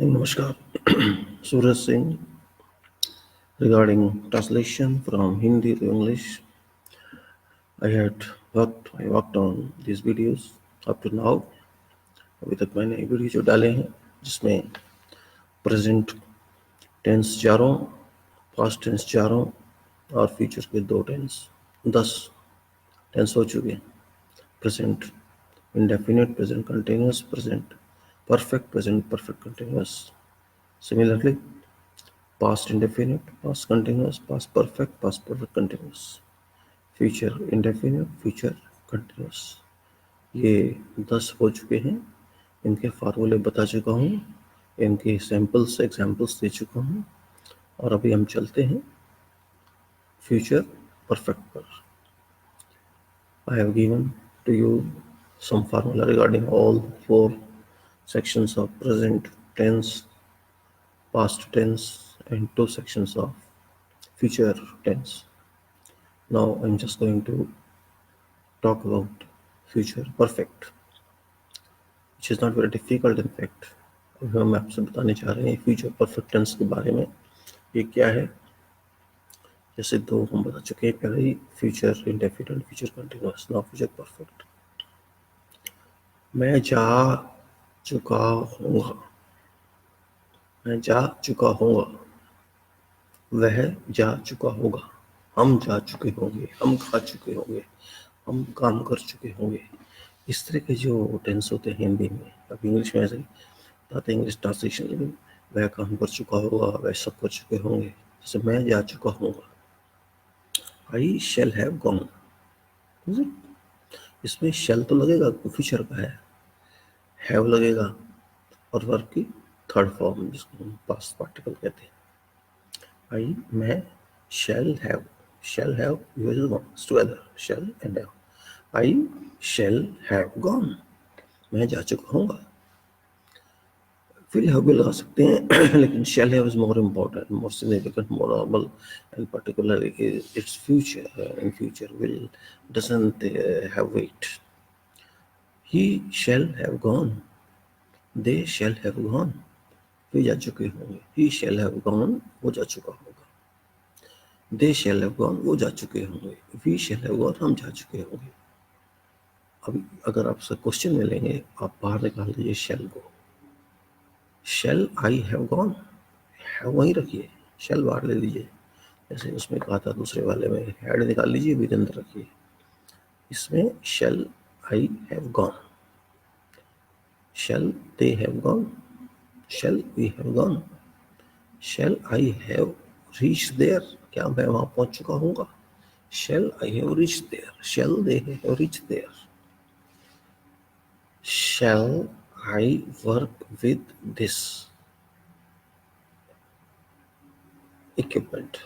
Namaskar. Suraj Singh. Regarding translation from Hindi to English, I worked on these videos up to now. अभी तक मैंने video जो डाले हैं जिसमें प्रेजेंट टेंस चारों, पास्ट टेंस चारों और फ्यूचर के 2 टेंस, 10 टेंस हो चुके हैं. Present indefinite, present continuous, present perfect, present perfect continuous. Similarly, past indefinite, past continuous, past perfect continuous. Future indefinite, future continuous. ये 10 हो चुके हैं. इनके फार्मूले बता चुका हूँ, इनके सैम्पल्स एग्जाम्पल्स दे चुका हूँ और अभी हम चलते हैं फ्यूचर परफेक्ट पर. I have given to you some formula regarding all 4 sections of present tense, past tense and 2 sections of future tense. Now I'm just going to talk about future perfect, which is not very difficult in fact. अभी हम आपसे बताने जा रहे हैं future perfect tense के बारे में. ये क्या है? जैसे 2 हम बता चुके हैं पहले ही, future indefinite, future continuous. Now future perfect. मैं जा चुका हूँगा, मैं जा चुका हूँगा, वह जा चुका होगा, हम जा चुके होंगे, हम खा चुके होंगे, हम काम कर चुके होंगे. इस तरह के जो टेंस होते हैं हिंदी में, अब इंग्लिश में ऐसे बताते हैं इंग्लिश ट्रांसलेशन में, वह काम कर चुका होगा, वह सब कर चुके होंगे. जैसे मैं जा चुका होऊंगा, आई शैल हैव गॉन. इसमें शैल तो लगेगा, फ्यूचर का है, हैव लगेगा और वर्ब की थर्ड फॉर्म जिसको हम पास्ट पार्टिकल कहते हैं. आई मैं shall have use together, shall and have. I shall have gone, मैं जा चुका होऊंगा. विल हैव भी लगा सकते हैं लेकिन shall have is more important, more significant, more normal and particularly it's future. In future will doesn't have wait. He shall have gone, they shall have gone, वे जा चुके होंगे. ही शैल हैव गॉन, वो जा चुका होगा. दे शैल हैव गॉन, वो जा चुके होंगे. वी शैल हैव गॉन, हम जा चुके होंगे. अब अगर आपसे क्वेश्चन मिलेंगे, आप बाहर निकाल दीजिए शैल को. शैल आई हैव गॉन, हैव वहीं रखिए, शैल बाहर ले लीजिए. जैसे उसमें कहा था दूसरे वाले में, हैड निकाल लीजिए, भी अंदर रखिए. इसमें shall I have gone, shall they have gone, shall we have gone, shall I have reach there, क्या मैं वहां पहुंच चुका हूँगा. Shall I have reach there, shall they have reach there. Shall I work with this equipment.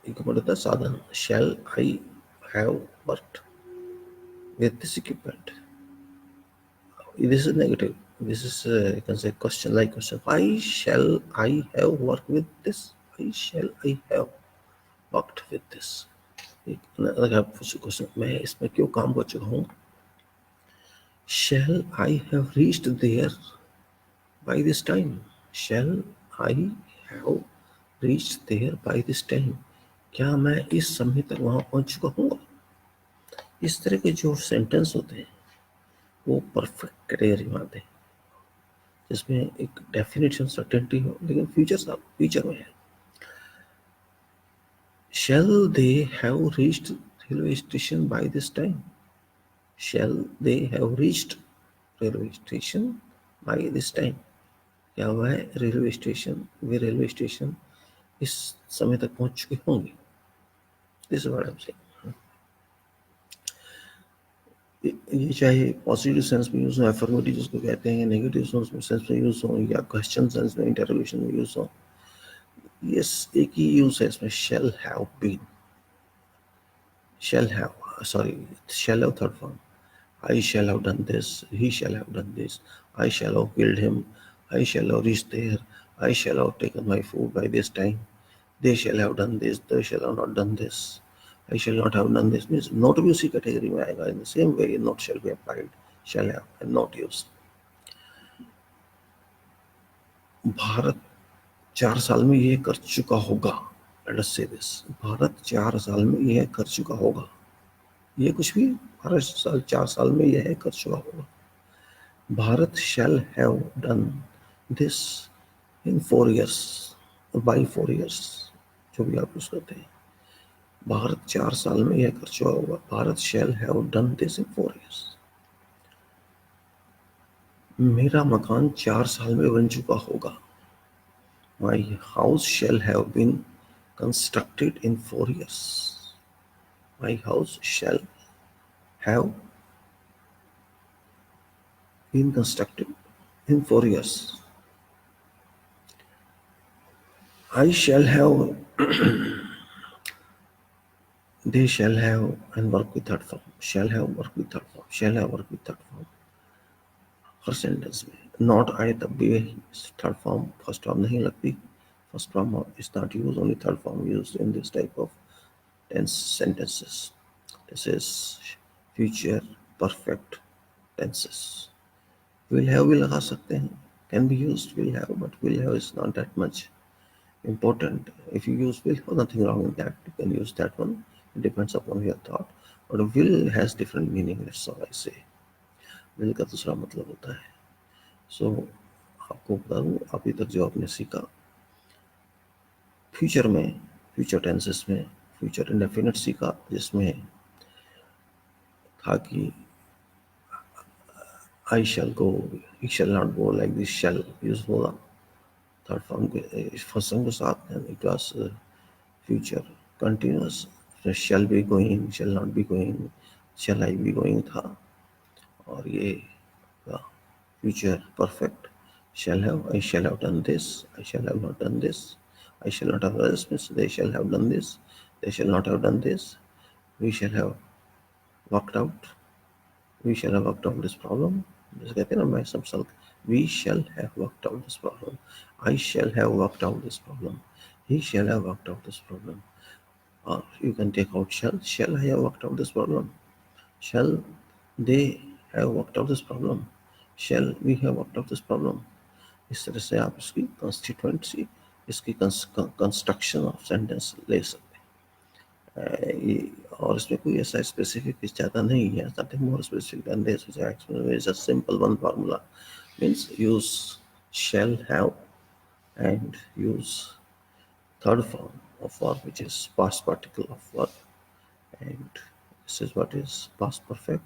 Equipment होता है साधन. Shall I have worked with this equipment. This is negative. This is you can say question like question. Why shall I have worked with this? Why shall I have worked with this? अगर आप पूछो question, मैं इसमें क्यों काम कर चुका हूँ. Shall I have reached there by this time? Shall I have reached there by this time? क्या मैं इस समय तक वहां पहुंच चुका हूँ. इस तरह के जो सेंटेंस होते हैं वो परफेक्ट कैटेगरी में आते हैं, जिसमें एक डेफिनेट सर्टेनिटी हो, लेकिन फ्यूचर में है. Shall they have reached railway station by this time. Shall they have reached railway station by this time. क्या वह रेलवे स्टेशन इस समय तक पहुंच चुके होंगे. This what I am saying. ये चाहे पॉजिटिव सेंस में यूज हो, एफर्मेटिव जिसको कहते हैं, नेगेटिव सेंस में यूज हो, या क्वेश्चन सेंस में, इंटरोगेशन में यूज हो. ये एक ही यूज है इसमें. Shall have been, shall have third form. I shall have done this, he shall have done this, I shall have killed him, I shall have reached there, I shall have taken my food by this time, they shall have done this, they shall have not done this, I shall not have done this. Means not भी उसी category में आएगा. In the same way not shall be applied, shall have and not used. Bharat 4 साल में ये कर चुका होगा। लेट अस से दिस, भारत 4 साल में यह कर चुका होगा। ये कुछ भी, भारत 4 साल में यह कर चुका होगा। Bharat shall have done this in 4 years, by 4 years, जो भी आप यूज करते हैं। भारत 4 साल में यह कर चुका होगा। Bharat shall have done this in 4 years। मेरा मकान 4 साल में बन चुका होगा। My house shall have been constructed in 4 years। My house shall have been constructed in 4 years। I shall have, they shall have, and work with third form। shall have, work with third form। shall have, work with third form। हर sentence में not आए तब भी third form first form नहीं लगती। First form is not use, only third form use in this type of tense sentences। This is future perfect tenses। will have भी लगा सकते हैं, can be used will have, but will have is not that much important। If you use will have, nothing wrong in that, you can use that one, it depends upon your thought। but will has different meaning, that's all I say। will का दूसरा मतलब होता है। सो आपको बता दूँ, अभी तक जो आपने सीखा फ्यूचर में, फ्यूचर टेंसेस में फ्यूचर इंडेफिनिट सीखा, जिसमें था कि I shall go, he shall not go, like this shall use होगा थर्ड फॉर्म के फर्स्ट फॉर्म के साथ। And it was future continuous, shall be going, shall not be going, shall I be going था। और ये future perfect, shall have, I shall have done this, I shall have not done this, I shall not have done this means they shall have done this, they shall not have done this, we shall have worked out, we shall have worked out this problem। जैसे कहते हैं ना, मैं सब साल, we shall have worked out this problem, I shall have worked out this problem, he shall have worked out this problem। or you can take out shall I have worked out this problem, shall they have worked out this problem, shall we have worked out this problem। इस तरह से आप इसकी constituency, इसकी construction of sentence ले सकते हैं। और इसमें कोई ऐसा स्पेसिफिक ज़्यादा नहीं है, nothing more specific than this, is a simple one formula. Means use shall have and use third form of verb, which is past particle of verb, and this is what is past perfect।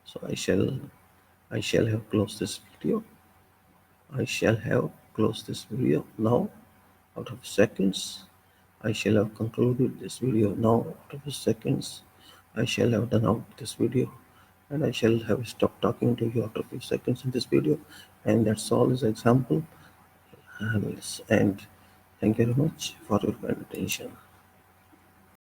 so I shall have closed this video, I shall have closed this video now out of seconds, I shall have concluded this video now out of seconds, I shall have done out this video, and I shall have stopped talking to you after a few seconds in this video। and that's all is example। and thank you very much for your kind attention।